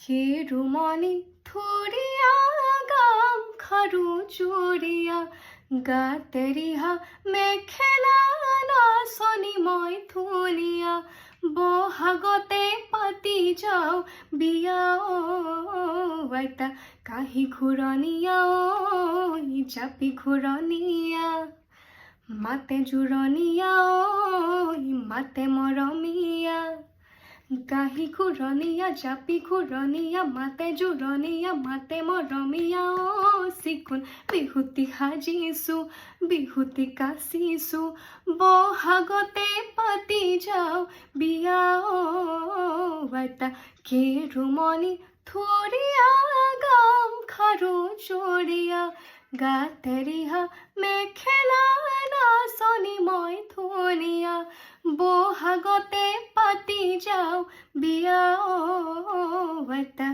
কেৰুমণি থুৰিয়া গাম খাৰু চুৰিয়া গাতে ৰিহা মেখেলা নাচনি মই ধুনীয়া বহাগতে পাতি যাওঁ বিয়া আইতা কাহি ঘূৰণীয়া জাপি ঘূৰণীয়া মাতে জোৰণীয়া মাতে মৰমীয়া কাহি ঘূৰণীয়া জাপি ঘূৰণীয়া মাতে জোৰণীয়া মাতে মৰমীয়া চিকুণ বিহুতি সাজিছো বিহুতি কাচিছো বহাগতে পাতি যাওঁ বিয়া আইতা কেৰুমণি থুৰিয়া গাম খাৰু চুৰিয়া গাতে ৰিহা মেখেলা নাচনি মই ধুনীয়া বহাগতে পাতি যাওঁ বিয়া আইতা